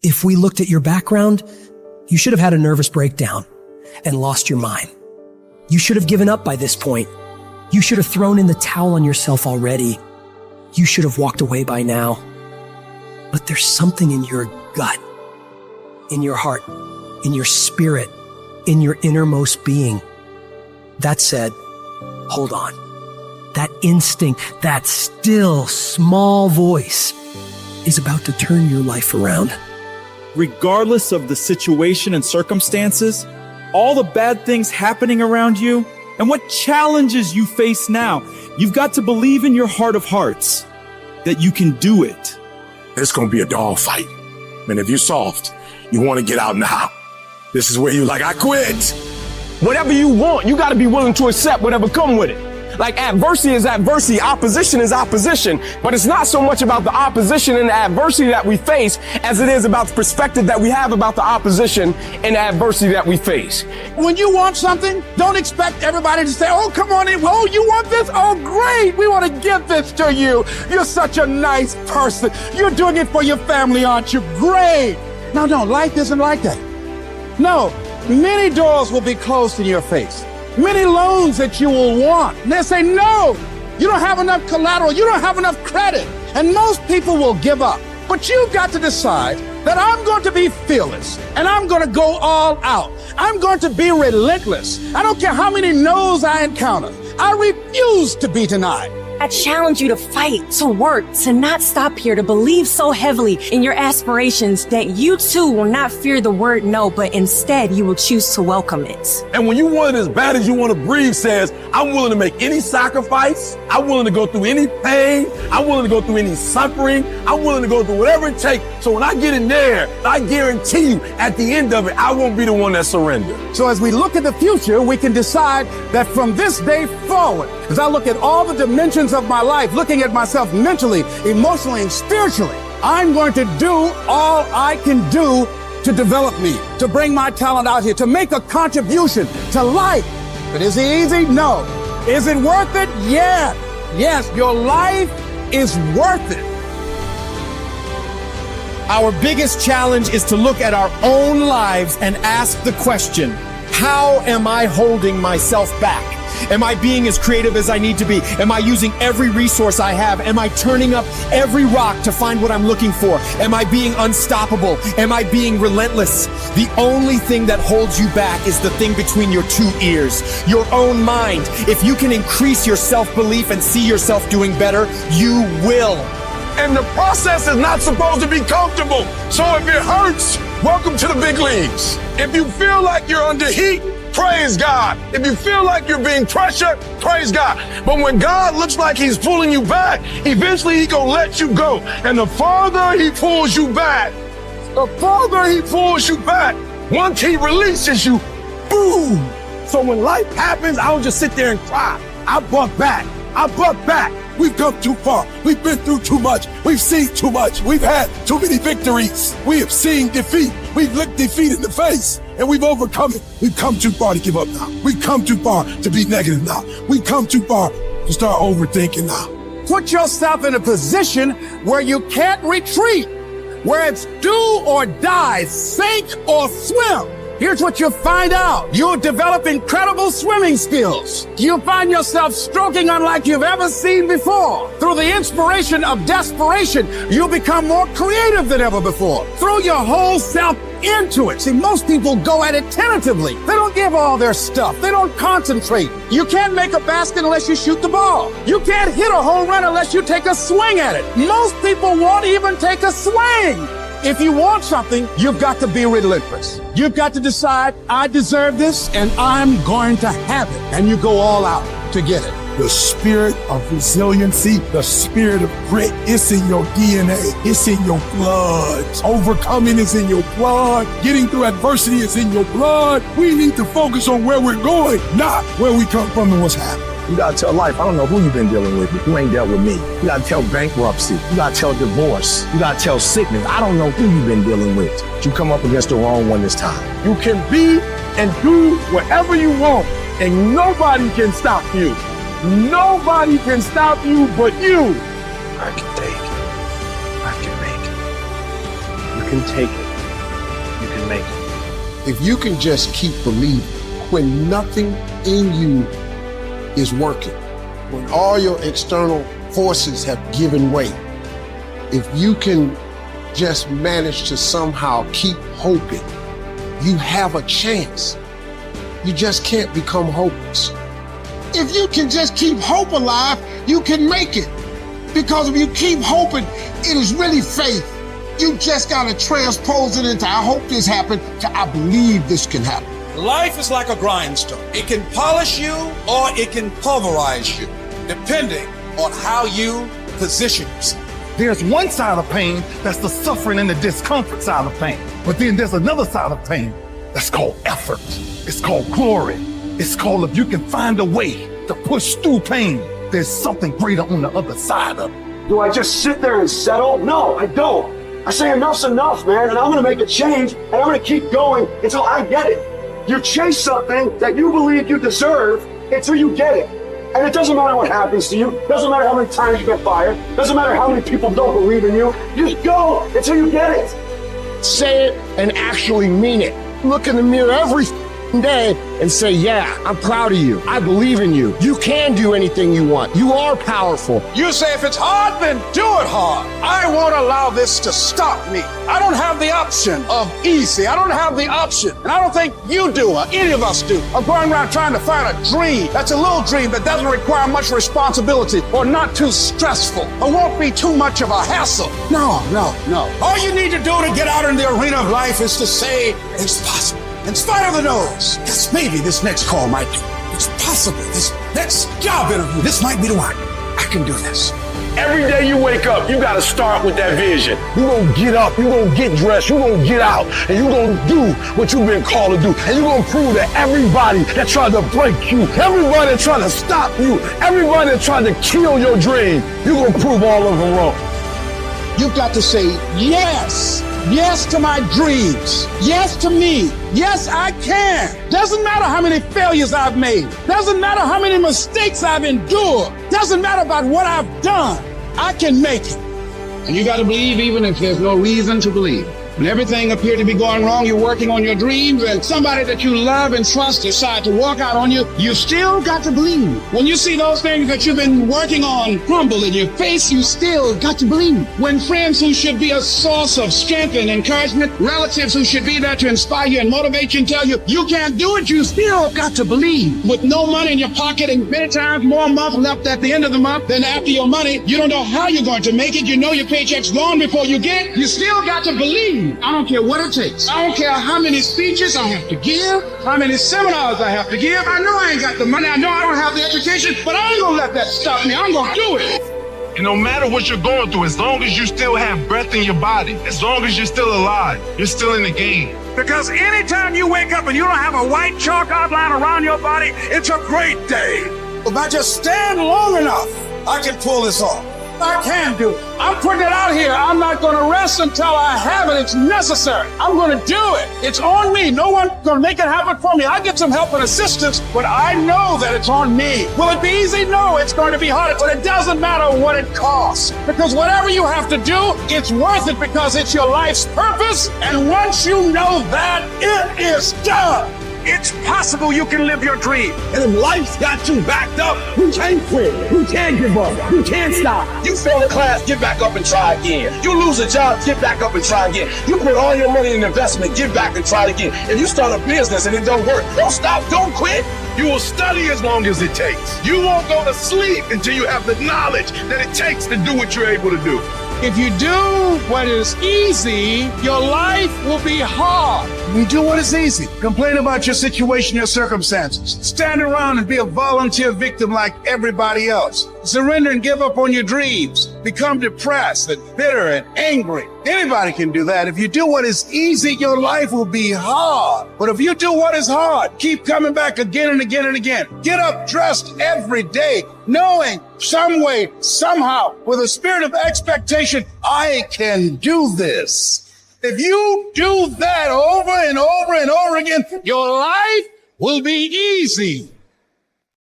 If we looked at your background, you should have had a nervous breakdown and lost your mind. You should have given up by this point. You should have thrown in the towel on yourself already. You should have walked away by now. But there's something in your gut, in your heart, in your spirit, in your innermost being that said, hold on. That instinct, that still small voice is about to turn your life around. Regardless of the situation and circumstances, all the bad things happening around you, and what challenges you face now, you've got to believe in your heart of hearts that you can do it. It's going to be a dog fight. And if you're soft, you want to get out now. This is where you're like, I quit. Whatever you want, you got to be willing to accept whatever come with it. Like adversity is adversity, opposition is opposition, but it's not so much about the opposition and the adversity that we face as it is about the perspective that we have about the opposition and the adversity that we face. When you want something, don't expect everybody to say, oh, come on in. Oh, you want this? Oh, great. We want to give this to you. You're such a nice person. You're doing it for your family, aren't you? Great. No, life isn't like that. No, many doors will be closed in your face. Many loans that you will want. And they'll say, no, you don't have enough collateral. You don't have enough credit. And most people will give up. But you've got to decide that I'm going to be fearless and I'm going to go all out. I'm going to be relentless. I don't care how many no's I encounter. I refuse to be denied. I challenge you to fight, to work, to not stop here, to believe so heavily in your aspirations that you too will not fear the word no, but instead you will choose to welcome it. And when you want it as bad as you want to breathe says, I'm willing to make any sacrifice. I'm willing to go through any pain. I'm willing to go through any suffering. I'm willing to go through whatever it takes. So when I get in there, I guarantee you at the end of it, I won't be the one that surrenders. So as we look at the future, we can decide that from this day forward, as I look at all the dimensions of my life, looking at myself mentally, emotionally, and spiritually, I'm going to do all I can do to develop me, to bring my talent out here, to make a contribution to life. But is it easy? No. Is it worth it? Yeah. Yes, your life is worth it. Our biggest challenge is to look at our own lives and ask the question, how am I holding myself back? Am I being as creative as I need to be? Am I using every resource I have? Am I turning up every rock to find what I'm looking for? Am I being unstoppable? Am I being relentless? The only thing that holds you back is the thing between your two ears, your own mind. If you can increase your self-belief and see yourself doing better, you will. And the process is not supposed to be comfortable. So if it hurts, welcome to the big leagues. If you feel like you're under heat, praise God. If you feel like you're being pressured, praise God. But when God looks like he's pulling you back, eventually he's gonna let you go. And the farther he pulls you back, once he releases you, boom. So when life happens, I don't just sit there and cry. I buck back. We've come too far. We've been through too much. We've seen too much. We've had too many victories. We have seen defeat. We've looked defeat in the face and we've overcome it. We've come too far to give up now. We've come too far to be negative now. We've come too far to start overthinking now. Put yourself in a position where you can't retreat, where it's do or die, sink or swim. Here's what you'll find out. You'll develop incredible swimming skills. You'll find yourself stroking unlike you've ever seen before. Through the inspiration of desperation, you'll become more creative than ever before. Throw your whole self into it. See, most people go at it tentatively. They don't give all their stuff. They don't concentrate. You can't make a basket unless you shoot the ball. You can't hit a home run unless you take a swing at it. Most people won't even take a swing. If you want something, you've got to be relentless. You've got to decide, I deserve this and I'm going to have it. And you go all out to get it. The spirit of resiliency, the spirit of grit, it's in your DNA. It's in your blood. Overcoming is in your blood. Getting through adversity is in your blood. We need to focus on where we're going, not where we come from and what's happening. You gotta tell life, I don't know who you've been dealing with, but you ain't dealt with me. You gotta tell bankruptcy. You gotta tell divorce. You gotta tell sickness. I don't know who you've been dealing with, but you come up against the wrong one this time. You can be and do whatever you want, and nobody can stop you. Nobody can stop you but you. I can take it. I can make it. You can take it. you can make it. If you can just keep believing when nothing in you is working, when all your external forces have given way, if you can just manage to somehow keep hoping, you have a chance. You just can't become hopeless. If you can just keep hope alive, you can make it. Because if you keep hoping, it is really faith. You just gotta transpose it into I hope this happened to I believe this can happen. Life is like a grindstone. It can polish you or it can pulverize you, depending on how you position yourself. There's one side of pain that's the suffering and the discomfort side of pain. But then there's another side of pain that's called effort. It's called glory. It's called if you can find a way to push through pain, there's something greater on the other side of it. Do I just sit there and settle? No, I don't. I say enough's enough, man, and I'm gonna make a change, and I'm gonna keep going until I get it. You chase something that you believe you deserve until you get it. And it doesn't matter what happens to you, doesn't matter how many times you get fired, doesn't matter how many people don't believe in you, just go until you get it. Say it and actually mean it. Look in the mirror every day and say, yeah, I'm proud of you. I believe in you. You can do anything you want. You are powerful. You say if it's hard, then do it hard. I won't allow this to stop me. I don't have the option of easy. I don't have the option. And I don't think you do or any of us do. I'm going around trying to find a dream. That's a little dream that doesn't require much responsibility or not too stressful or won't be too much of a hassle. No. All you need to do to get out in the arena of life is to say it's possible. In spite of the no's, yes, maybe this next call might do. It's possible. This next job interview, this might be the one. I can do this. Every day you wake up, you gotta start with that vision. You're gonna get up, you're gonna get dressed, you're gonna get out, and you're gonna do what you've been called to do. And you're gonna prove to everybody that tried to break you, everybody that tried to stop you, everybody that tried to kill your dream, you're gonna prove all of them wrong. You've got to say yes. Yes to my dreams. Yes to me. Yes, I can. Doesn't matter how many failures I've made. Doesn't matter how many mistakes I've endured. Doesn't matter about what I've done. I can make it. And you got to believe even if there's no reason to believe. When everything appeared to be going wrong, you're working on your dreams, and somebody that you love and trust decide to walk out on you, you still got to believe. When you see those things that you've been working on crumble in your face, you still got to believe. When friends who should be a source of strength and encouragement, relatives who should be there to inspire you and motivate you and tell you you can't do it, you still got to believe. With no money in your pocket and many times more month left at the end of the month than after your money, you don't know how you're going to make it. You know your paycheck's gone before you get it. You still got to believe. I don't care what it takes. I don't care how many speeches I have to give, how many seminars I have to give. I know I ain't got the money. I know I don't have the education, but I ain't gonna let that stop me. I'm gonna do it. And no matter what you're going through, as long as you still have breath in your body, as long as you're still alive, you're still in the game. Because anytime you wake up and you don't have a white chalk outline around your body, it's a great day. If I just stand long enough, I can pull this off. I can do it. I'm putting it out here. I'm not going to rest until I have it. It's necessary. I'm going to do it. It's on me. No one's going to make it happen for me. I get some help and assistance, but I know that it's on me. Will it be easy? No, it's going to be hard, but it doesn't matter what it costs. Because whatever you have to do, it's worth it because it's your life's purpose. And once you know that, it is done. It's possible you can live your dream. And if life's got you backed up, you can't quit. You can't give up. You can't stop. You fail a class, get back up and try again. You lose a job, get back up and try again. You put all your money in investment, get back and try again. If you start a business and it don't work, don't stop, don't quit. You will study as long as it takes. You won't go to sleep until you have the knowledge that it takes to do what you're able to do. If you do what is easy, your life will be hard. You do what is easy. Complain about your situation, your circumstances. Stand around and be a volunteer victim like everybody else. Surrender and give up on your dreams. Become depressed and bitter and angry. Anybody can do that. If you do what is easy, your life will be hard. But if you do what is hard, keep coming back again and again and again. Get up dressed every day, knowing some way, somehow, with a spirit of expectation, I can do this. If you do that over and over and over again, your life will be easy.